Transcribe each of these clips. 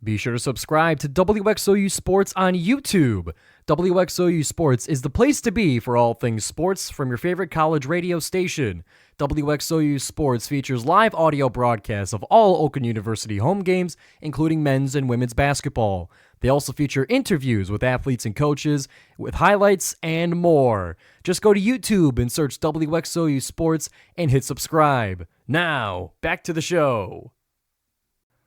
Be sure to subscribe to WXOU Sports on YouTube. WXOU Sports is the place to be for all things sports from your favorite college radio station. WXOU Sports features live audio broadcasts of all Oakland University home games, including men's and women's basketball. They also feature interviews with athletes and coaches, with highlights and more. Just go to YouTube and search WXOU Sports and hit subscribe. Now, back to the show.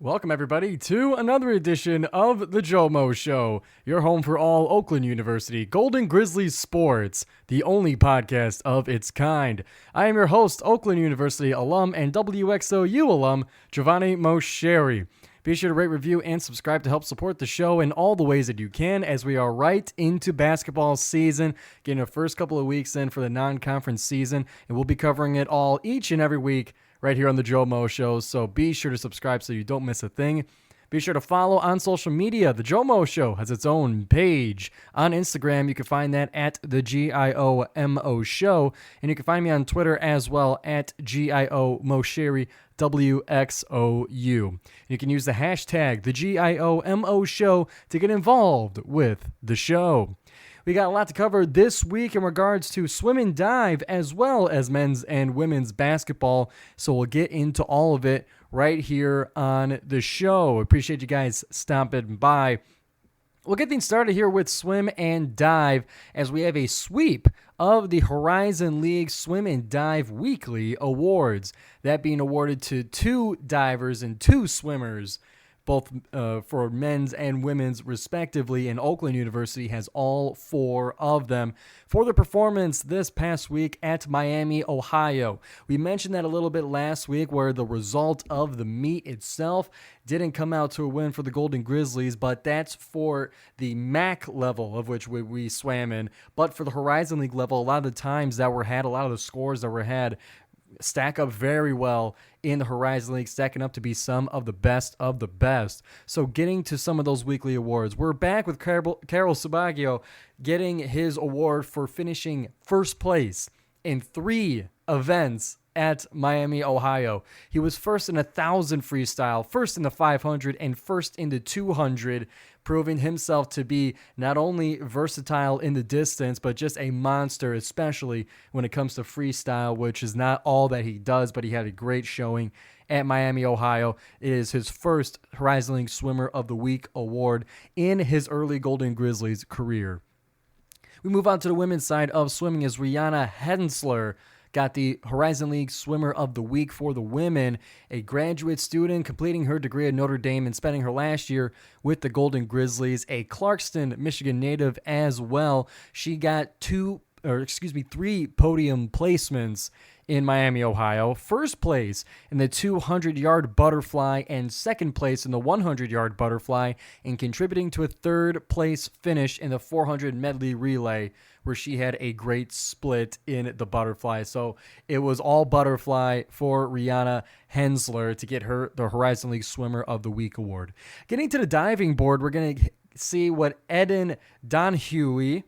Welcome, everybody, to another edition of the GioMoShow, your home for all Oakland University Golden Grizzlies sports, the only podcast of its kind. I am your host, Oakland University alum and WXOU alum, Giovanni Mosheri. Be sure to rate, review, and subscribe to help support the show in all the ways that you can as we are right into basketball season, getting the first couple of weeks in for the non-conference season, and we'll be covering it all each and every week right here on the GioMoShow, so be sure to subscribe so you don't miss a thing. Be sure to follow on social media. The GioMoShow has its own page on Instagram. You can find that at the GioMoShow, and you can find me on Twitter as well at GioMosheri, WXOU. And you can use the hashtag the GioMoShow to get involved with the show. We got a lot to cover this week in regards to swim and dive as well as men's and women's basketball. So we'll get into all of it right here on the show. Appreciate you guys stopping by. We'll get things started here with swim and dive as we have a sweep of the Horizon League Swim and Dive Weekly Awards. That being awarded to 2 divers and 2 swimmers, both for men's and women's respectively, and Oakland University has all 4 of them for the performance this past week at Miami, Ohio. We mentioned that a little bit last week where the result of the meet itself didn't come out to a win for the Golden Grizzlies, but that's for the MAC level of which we swam in. But for the Horizon League level, a lot of the times that were had, a lot of the scores that were had stack up very well in the Horizon League, stacking up to be some of the best of the best. So getting to some of those weekly awards, we're back with Carol Subaggio getting his award for finishing first place in 3 events at Miami, Ohio. He was first in 1,000 freestyle, first in the 500, and first in the 200, proving himself to be not only versatile in the distance, but just a monster, especially when it comes to freestyle, which is not all that he does, but he had a great showing at Miami, Ohio. It is his first Horizon League Swimmer of the Week award in his early Golden Grizzlies career. We move on to the women's side of swimming as Rihanna Hensler got the Horizon League Swimmer of the Week for the women, a graduate student completing her degree at Notre Dame and spending her last year with the Golden Grizzlies, a Clarkston, Michigan native as well. She got 3 podium placements in Miami, Ohio. First place in the 200-yard butterfly and second place in the 100-yard butterfly, and contributing to a third place finish in the 400 medley relay, where she had a great split in the butterfly. So it was all butterfly for Rihanna Hensler to get her the Horizon League Swimmer of the Week award. Getting to the diving board, we're going to see what Eden Donhuey,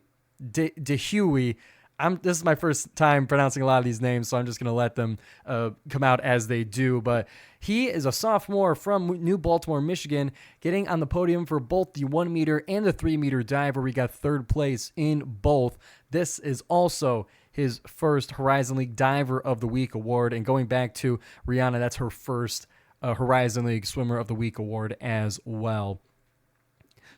this is my first time pronouncing a lot of these names, so I'm just going to let them come out as they do. But he is a sophomore from New Baltimore, Michigan, getting on the podium for both the 1 meter and the 3 meter dive, where we got third place in both. This is also his first Horizon League Diver of the Week award. And going back to Rihanna, that's her first Horizon League Swimmer of the Week award as well.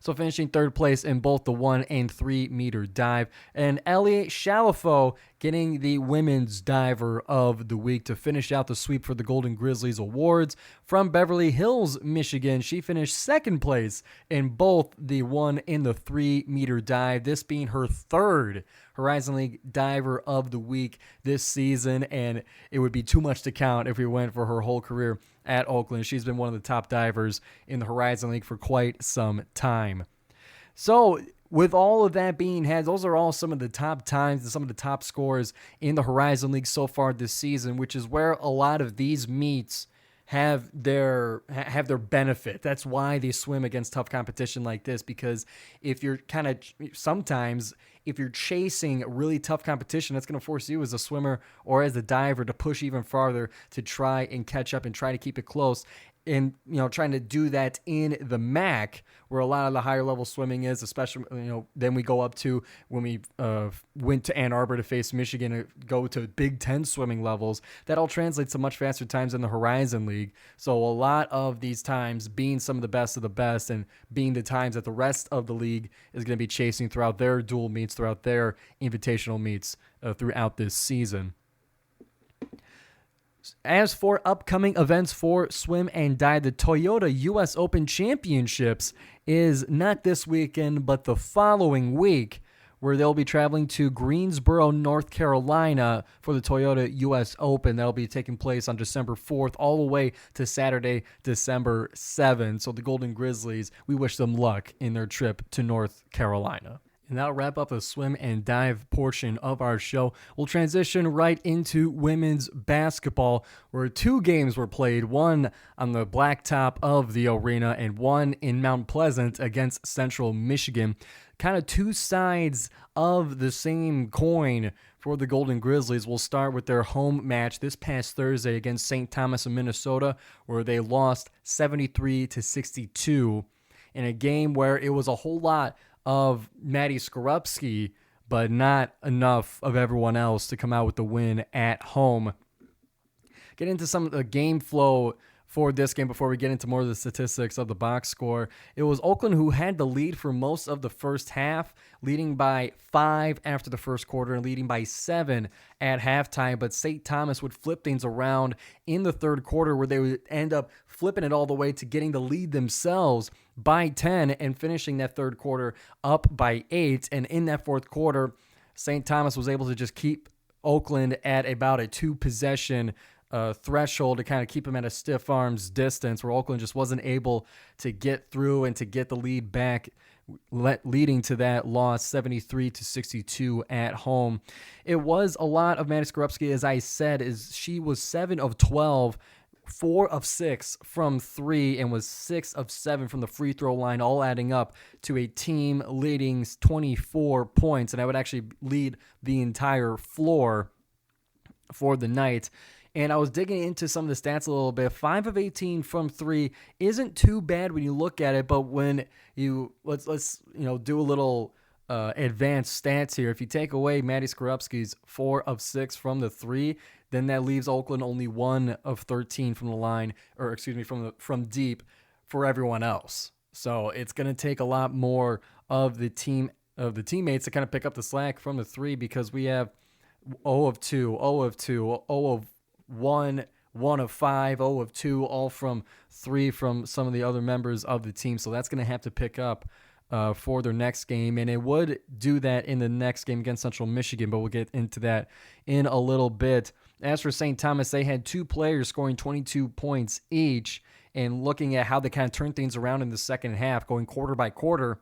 So finishing third place in both the 1 and 3 meter dive. And Ellie Chalifo getting the Women's Diver of the Week to finish out the sweep for the Golden Grizzlies awards. From Beverly Hills, Michigan, she finished second place in both the 1 and the 3 meter dive, this being her third Horizon League Diver of the Week this season, and it would be too much to count if we went for her whole career at Oakland. She's been one of the top divers in the Horizon League for quite some time. So with all of that being had, those are all some of the top times and some of the top scores in the Horizon League so far this season, which is where a lot of these meets have their benefit. That's why they swim against tough competition like this, because if you're sometimes if you're chasing really tough competition, that's going to force you as a swimmer or as a diver to push even farther to try and catch up and try to keep it close. and trying to do that in the MAC, where a lot of the higher level swimming is, especially then we go up to when we went to Ann Arbor to face Michigan and go to Big Ten swimming levels. That all translates to much faster times in the Horizon League. So a lot of these times being some of the best and being the times that the rest of the league is going to be chasing throughout their dual meets, throughout their invitational meets throughout this season. As for upcoming events for swim and dive, the Toyota U.S. Open Championships is not this weekend, but the following week, where they'll be traveling to Greensboro, North Carolina for the Toyota U.S. Open. That'll be taking place on December 4th all the way to Saturday, December 7th. So the Golden Grizzlies, we wish them luck in their trip to North Carolina. And that'll wrap up the swim and dive portion of our show. We'll transition right into women's basketball, where 2 games were played, one on the blacktop of the arena and one in Mount Pleasant against Central Michigan. Kind of 2 sides of the same coin for the Golden Grizzlies. We'll start with their home match this past Thursday against St. Thomas of Minnesota, where they lost 73-62 in a game where it was a whole lot of Maddie Skorupski, but not enough of everyone else to come out with the win at home. Get into some of the game flow for this game before we get into more of the statistics of the box score. It was Oakland who had the lead for most of the first half, leading by 5 after the first quarter and leading by 7 at halftime. But St. Thomas would flip things around in the third quarter, where they would end up flipping it all the way to getting the lead themselves by 10 and finishing that third quarter up by 8. And in that fourth quarter, St. Thomas was able to just keep Oakland at about a 2-possession threshold to kind of keep them at a stiff arms distance, where Oakland just wasn't able to get through and to get the lead back, leading to that loss 73-62 at home. It was a lot of Maddie Skorupski, as I said, is she was 7 of 12, 4 of 6 from 3, and was 6 of 7 from the free throw line, all adding up to a team leading 24 points, and I would actually lead the entire floor for the night. And I was digging into some of the stats a little bit. 5 of 18 from 3 isn't too bad when you look at it, but when you let's do a little advanced stats here. If you take away Maddie Skorupski's 4 of 6 from the 3, then that leaves Oakland only 1 of 13 from the line, or excuse me, from deep for everyone else. So it's going to take a lot more of the teammates to kind of pick up the slack from the 3, because we have 0 of 2, 0 of 2, 0 of 1, 1 of 5, 0 of 2, all from 3 from some of the other members of the team. So that's going to have to pick up for their next game, and it would do that in the next game against Central Michigan, but we'll get into that in a little bit. As for St. Thomas, they had 2 players scoring 22 points each, and looking at how they kind of turned things around in the second half, going quarter by quarter.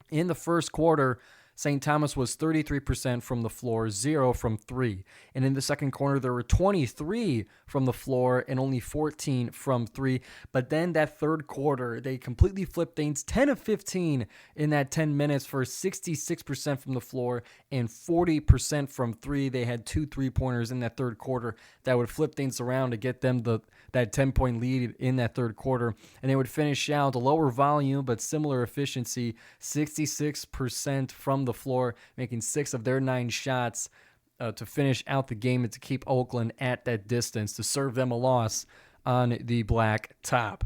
In the first quarter, St. Thomas was 33% from the floor, 0 from 3. And in the second quarter, there were 23 from the floor and only 14 from 3. But then that third quarter, they completely flipped things, 10 of 15 in that 10 minutes for 66% from the floor and 40% from 3. They had 2 3-pointers in that third quarter that would flip things around to get them that 10-point lead in that third quarter. And they would finish out a lower volume but similar efficiency, 66% from the floor, making 6 of their 9 shots to finish out the game and to keep Oakland at that distance, to serve them a loss on the black top.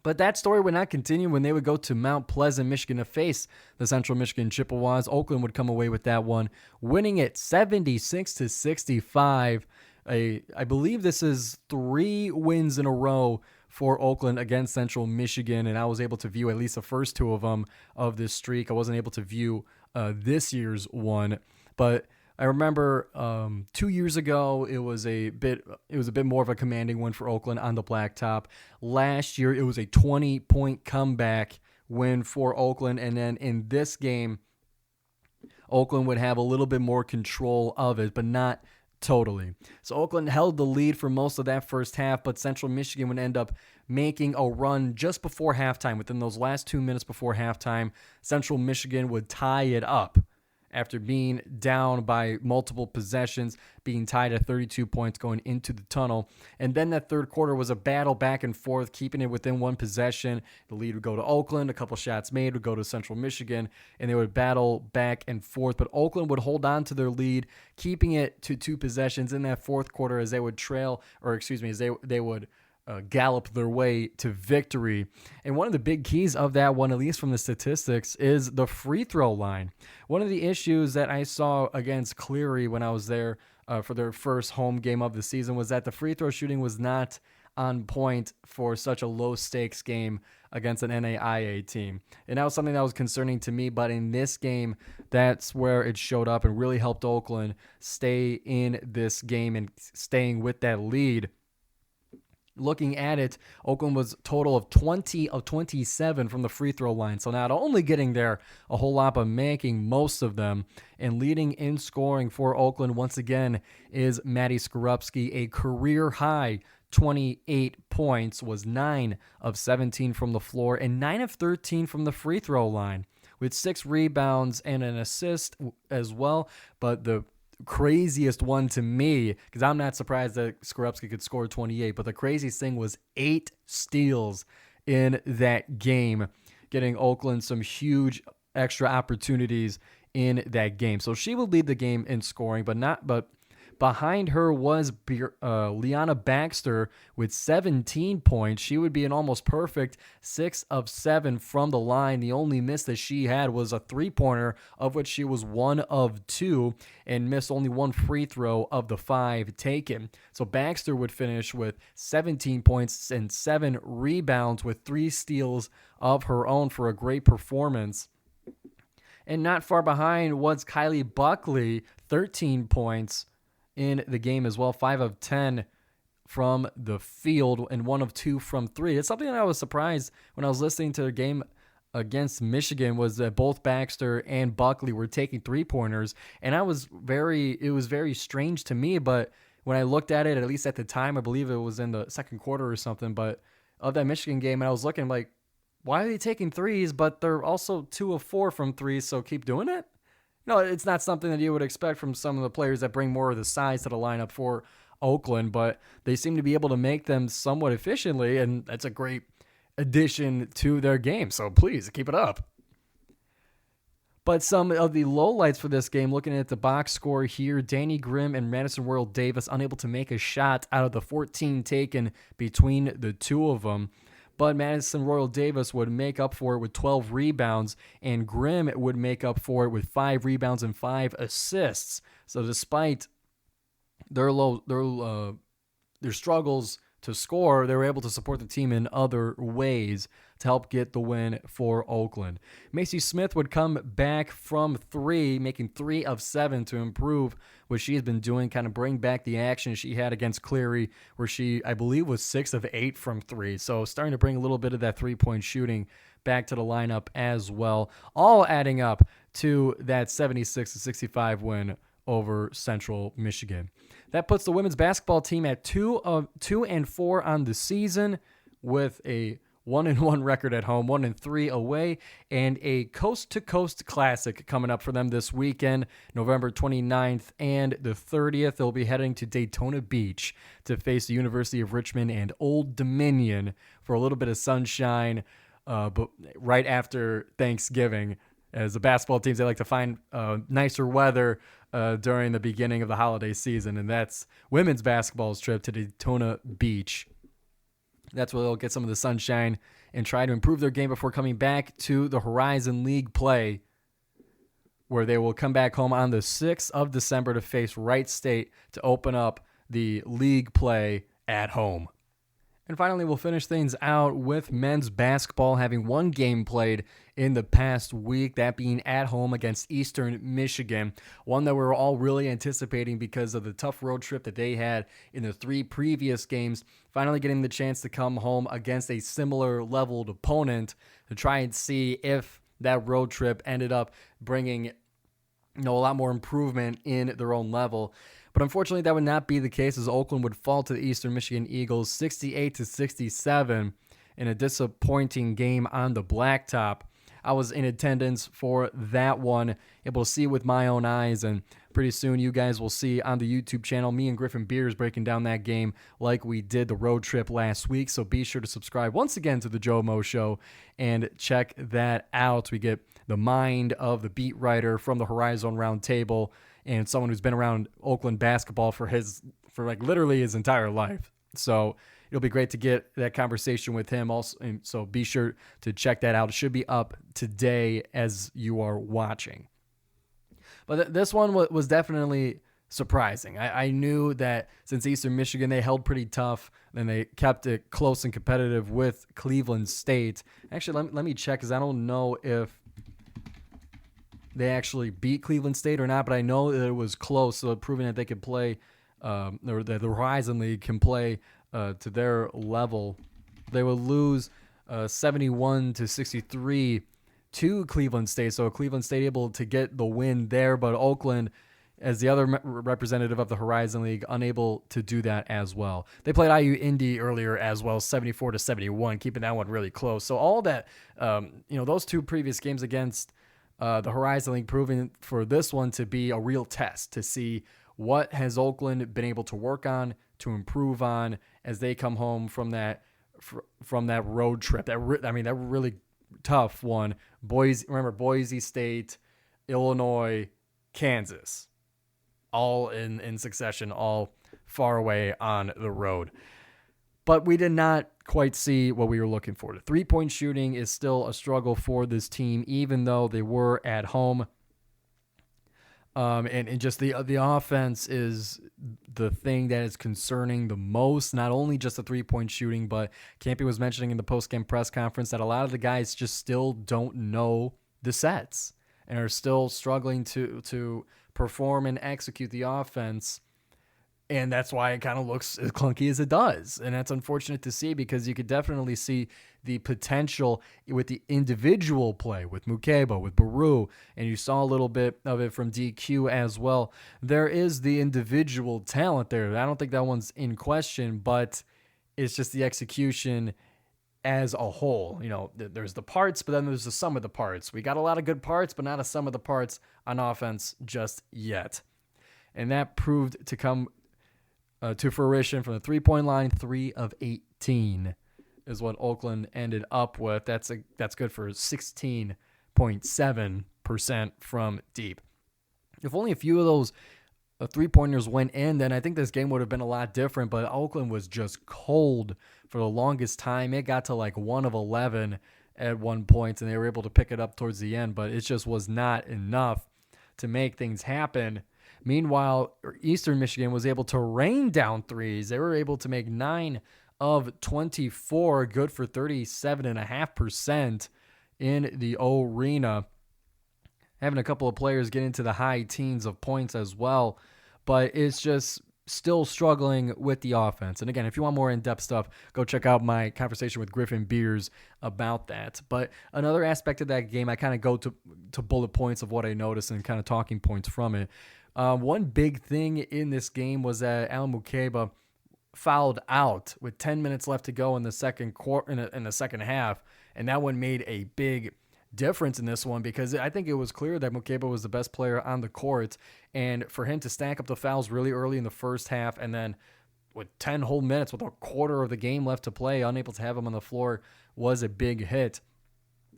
But that story would not continue when they would go to Mount Pleasant, Michigan to face the Central Michigan Chippewas. Oakland would come away with that one, winning it 76-65. I believe this is 3 wins in a row for Oakland against Central Michigan, and I was able to view at least the first 2 of them of this streak. I wasn't able to view this year's one, but I remember 2 years ago it was a bit more of a commanding win for Oakland on the blacktop. Last year it was a 20-point comeback win for Oakland, and then in this game Oakland would have a little bit more control of it, but not totally. So Oakland held the lead for most of that first half, but Central Michigan would end up making a run just before halftime. Within those last 2 minutes before halftime, Central Michigan would tie it up. after being down by multiple possessions, being tied at 32 points going into the tunnel. And then that third quarter was a battle back and forth, keeping it within one possession. The lead would go to Oakland, a couple shots made would go to Central Michigan, and they would battle back and forth. But Oakland would hold on to their lead, keeping it to 2 possessions in that fourth quarter as they would they would gallop their way to victory. And one of the big keys of that one, at least from the statistics, is the free throw line. One of the issues that I saw against Cleary when I was there for their first home game of the season was that the free throw shooting was not on point for such a low stakes game against an NAIA team. And that was something that was concerning to me, but in this game, that's where it showed up and really helped Oakland stay in this game and staying with that lead. Looking at it, Oakland was a total of 20 of 27 from the free throw line. So not only getting there a whole lot, but making most of them. And leading in scoring for Oakland once again is Maddie Skorupski, a career high 28 points, was 9 of 17 from the floor and 9 of 13 from the free throw line, with 6 rebounds and an assist as well. But the craziest one to me, because I'm not surprised that Skorupski could score 28, but the craziest thing was 8 steals in that game, getting Oakland some huge extra opportunities in that game. So she would lead the game in scoring, but behind her was Liana Baxter with 17 points. She would be an almost perfect 6 of 7 from the line. The only miss that she had was a 3-pointer, of which she was 1 of 2 and missed only 1 free throw of the 5 taken. So Baxter would finish with 17 points and 7 rebounds with 3 steals of her own for a great performance. And not far behind was Kylie Buckley, 13 points in the game as well, 5 of 10 from the field and 1 of 2 from 3. It's something that I was surprised when I was listening to the game against Michigan, was that both Baxter and Buckley were taking 3-pointers, and it was very strange to me. But when I looked at it, at least at the time, I believe it was in the second quarter or something, but of that Michigan game, and I was looking like, why are they taking threes? But they're also 2 of 4 from 3, so keep doing it. No, it's not something that you would expect from some of the players that bring more of the size to the lineup for Oakland, but they seem to be able to make them somewhat efficiently, and that's a great addition to their game. So please keep it up. But some of the lowlights for this game, looking at the box score here, Danny Grimm and Madison Royal Davis unable to make a shot out of the 14 taken between the two of them. But Madison Royal Davis would make up for it with 12 rebounds, and Grimm would make up for it with 5 rebounds and 5 assists. So despite their struggles to score, they were able to support the team in other ways to help get the win for Oakland. Macy Smith would come back from 3, making 3 of 7 to improve what she has been doing, kind of bring back the action she had against Cleary, where she, I believe, was 6 of 8 from 3. So starting to bring a little bit of that 3-point shooting back to the lineup as well, all adding up to that 76-65 win over Central Michigan. That puts the women's basketball team at 2-4 on the season, with a 1-1 record at home, 1-3 away, and a coast-to-coast classic coming up for them this weekend, November 29th and the 30th. They'll be heading to Daytona Beach to face the University of Richmond and Old Dominion for a little bit of sunshine, but right after Thanksgiving. As the basketball teams, they like to find nicer weather during the beginning of the holiday season, and that's women's basketball's trip to Daytona Beach. That's where they'll get some of the sunshine and try to improve their game before coming back to the Horizon League play, where they will come back home on the 6th of December to face Wright State to open up the league play at home. And finally, we'll finish things out with men's basketball having one game played in the past week, that being at home against Eastern Michigan, one that we were all really anticipating because of the tough road trip that they had in the 3 previous games, finally getting the chance to come home against a similar leveled opponent to try and see if that road trip ended up bringing a lot more improvement in their own level. But unfortunately, that would not be the case, as Oakland would fall to the Eastern Michigan Eagles 68-67 in a disappointing game on the blacktop. I was in attendance for that one, able to see it with my own eyes, and pretty soon you guys will see on the YouTube channel me and Griffin Beers breaking down that game like we did the road trip last week. So be sure to subscribe once again to the GioMoShow and check that out. We get the mind of the beat writer from the Horizon Roundtable and someone who's been around Oakland basketball for like literally his entire life. So it'll be great to get that conversation with him also. And so be sure to check that out. It should be up today as you are watching. But this one was definitely surprising. I knew that since Eastern Michigan, they held pretty tough, and they kept it close and competitive with Cleveland State. Actually, let me check, because I don't know if they actually beat Cleveland State or not, but I know that it was close, so proving that they could play, or that the Horizon League can play to their level. They would lose 71-63 to Cleveland State, so Cleveland State able to get the win there, but Oakland, as the other representative of the Horizon League, unable to do that as well. They played IU Indy earlier as well, 74-71, keeping that one really close. So all that, those two previous games against the Horizon League proving for this one to be a real test to see what has Oakland been able to work on, to improve on as they come home from that road trip. That really tough one. Boise State, Illinois, Kansas, all in succession, all far away on the road. But we did not quite see what we were looking for. The three-point shooting is still a struggle for this team, even though they were at home. And just the offense is the thing that is concerning the most. Not only just the three-point shooting, but Campy was mentioning in the post-game press conference that a lot of the guys just still don't know the sets and are still struggling to perform and execute the offense. And that's why it kind of looks as clunky as it does. And that's unfortunate to see, because you could definitely see the potential with the individual play with Mukeba, with Baru, and you saw a little bit of it from DQ as well. There is the individual talent there. I don't think that one's in question, but it's just the execution as a whole. There's the parts, but then there's the sum of the parts. We got a lot of good parts, but not a sum of the parts on offense just yet. And that proved to come to fruition from the three-point line. 3 of 18 is what Oakland ended up with. That's good for 16.7% from deep. If only a few of those three-pointers went in, then I think this game would have been a lot different. But Oakland was just cold for the longest time. It got to like 1 of 11 at one point, and they were able to pick it up towards the end. But it just was not enough to make things happen. Meanwhile, Eastern Michigan was able to rain down threes. They were able to make 9 of 24, good for 37.5% in the arena. Having a couple of players get into the high teens of points as well, but it's just still struggling with the offense. And again, if you want more in-depth stuff, go check out my conversation with Griffin Beers about that. But another aspect of that game, I kind of go to bullet points of what I noticed and kind of talking points from it. One big thing in this game was that Al Mukeba fouled out with 10 minutes left to go in the second quarter, in the second half, and that one made a big difference in this one, because I think it was clear that Mukeba was the best player on the court, and for him to stack up the fouls really early in the first half, and then with 10 whole minutes, with a quarter of the game left to play, unable to have him on the floor, was a big hit.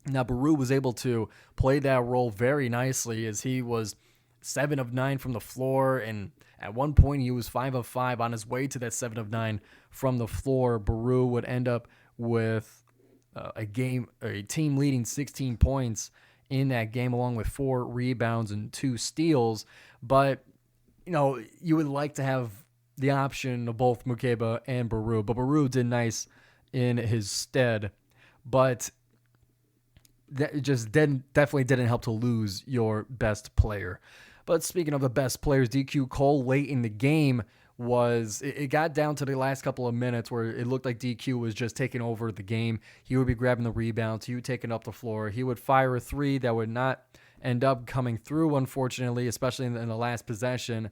Now, Baru was able to play that role very nicely, as he was 7 of 9 from the floor, and at one point he was 5 of 5 on his way to that 7 of 9 from the floor. Baru would end up with a team leading 16 points in that game, along with 4 rebounds and 2 steals. But you would like to have the option of both Mukeba and Baru, but Baru did nice in his stead. But that just definitely didn't help to lose your best player. But speaking of the best players, DQ Cole late in the game it got down to the last couple of minutes where it looked like DQ was just taking over the game. He would be grabbing the rebounds. He would take it up the floor. He would fire a three that would not end up coming through, unfortunately, especially in the last possession,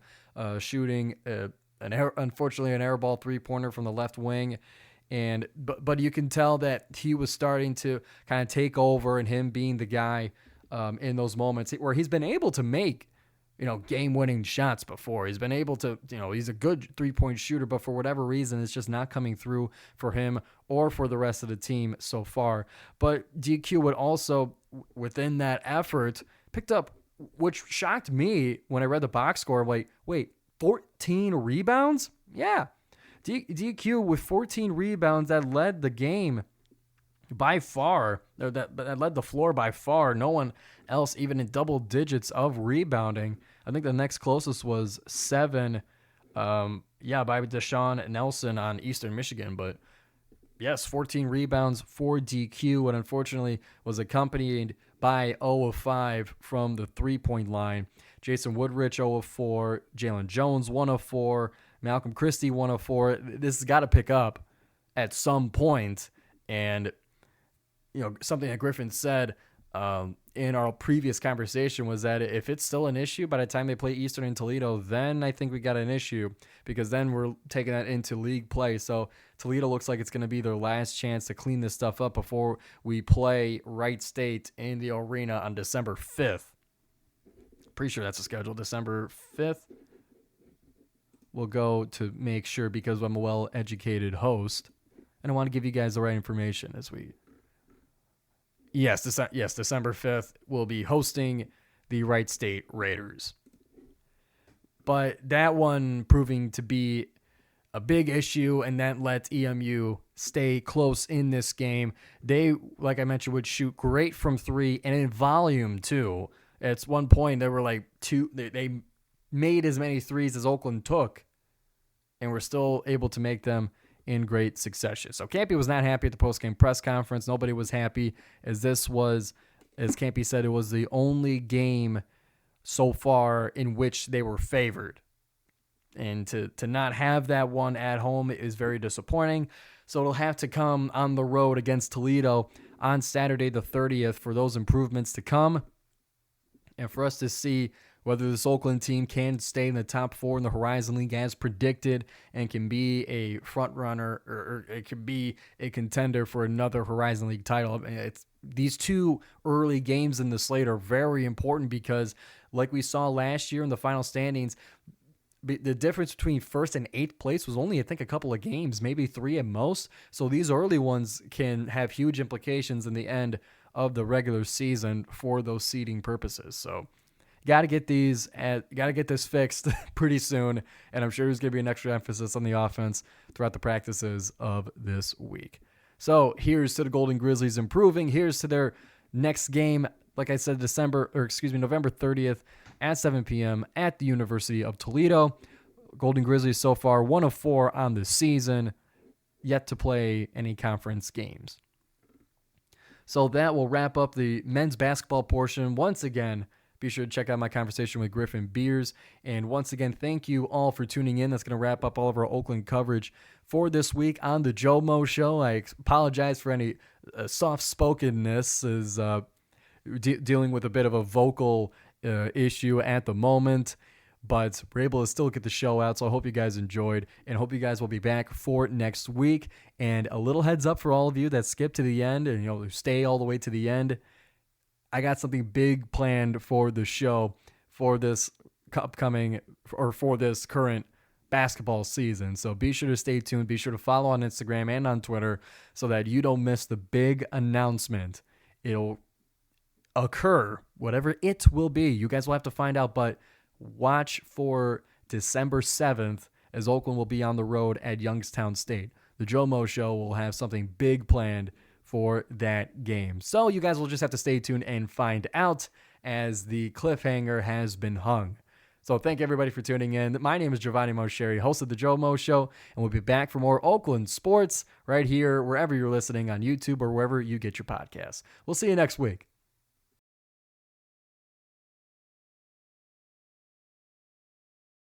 shooting unfortunately an air ball three-pointer from the left wing. But you can tell that he was starting to kind of take over, and him being the guy in those moments where he's been able to make, game-winning shots before. He's been able to, he's a good three-point shooter, but for whatever reason, it's just not coming through for him or for the rest of the team so far. But DQ would also, within that effort, picked up, which shocked me when I read the box score. I'm like, wait, 14 rebounds? Yeah. DQ with 14 rebounds, that led the game by far, or that led the floor by far. No one else even in double digits of rebounding. I think the next closest was 7, by Deshaun Nelson on Eastern Michigan. But yes, 14 rebounds for DQ, and unfortunately was accompanied by 0 of 5 from the three-point line. Jason Woodrich 0 of 4, Jalen Jones 1 of 4, Malcolm Christie 1 of 4. This has got to pick up at some point, and something that Griffin said in our previous conversation was that if it's still an issue by the time they play Eastern in Toledo, then I think we got an issue, because then we're taking that into league play. So Toledo looks like it's going to be their last chance to clean this stuff up before we play Wright State in the arena on December 5th. Pretty sure that's the schedule, December 5th. We'll go to make sure, because I'm a well-educated host, and I want to give you guys the right information as we... Yes, December 5th, we'll be hosting the Wright State Raiders. But that one proving to be a big issue, and that let EMU stay close in this game. They, like I mentioned, would shoot great from 3, and in volume, too. At one point, they were like they made as many threes as Oakland took, and were still able to make them in great succession. So Campy was not happy at the post-game press conference. Nobody was happy, as this was, as Campy said, it was the only game so far in which they were favored. And to not have that one at home is very disappointing. So it'll have to come on the road against Toledo on Saturday the 30th for those improvements to come, and for us to see whether this Oakland team can stay in the top 4 in the Horizon League as predicted, and can be a front runner, or it can be a contender for another Horizon League title. These 2 early games in the slate are very important, because like we saw last year in the final standings, the difference between 1st and 8th place was only, I think, a couple of games, maybe 3 at most. So these early ones can have huge implications in the end of the regular season for those seeding purposes. So got to get this fixed pretty soon, and I'm sure there's going to be an extra emphasis on the offense throughout the practices of this week. So here's to the Golden Grizzlies improving. Here's to their next game, like I said, November 30th at 7 p.m. at the University of Toledo. Golden Grizzlies so far 1 of 4 on the season, yet to play any conference games. So that will wrap up the men's basketball portion. Once again, be sure to check out my conversation with Griffin Beers. And once again, thank you all for tuning in. That's going to wrap up all of our Oakland coverage for this week on the GioMoShow. I apologize for any soft-spokenness, as dealing with a bit of a vocal issue at the moment. But we're able to still get the show out, so I hope you guys enjoyed, and hope you guys will be back for next week. And a little heads up for all of you that skip to the end and stay all the way to the end. I got something big planned for the show for this upcoming, or for this current basketball season. So be sure to stay tuned. Be sure to follow on Instagram and on Twitter so that you don't miss the big announcement. It'll occur, whatever it will be. You guys will have to find out, but watch for December 7th as Oakland will be on the road at Youngstown State. The GioMoShow will have something big planned for that game. So you guys will just have to stay tuned and find out, as the cliffhanger has been hung. So thank everybody for tuning in. My name is Giovanni Mosheri, host of the GioMoShow, and we'll be back for more Oakland sports right here, wherever you're listening, on YouTube or wherever you get your podcasts. We'll see you next week.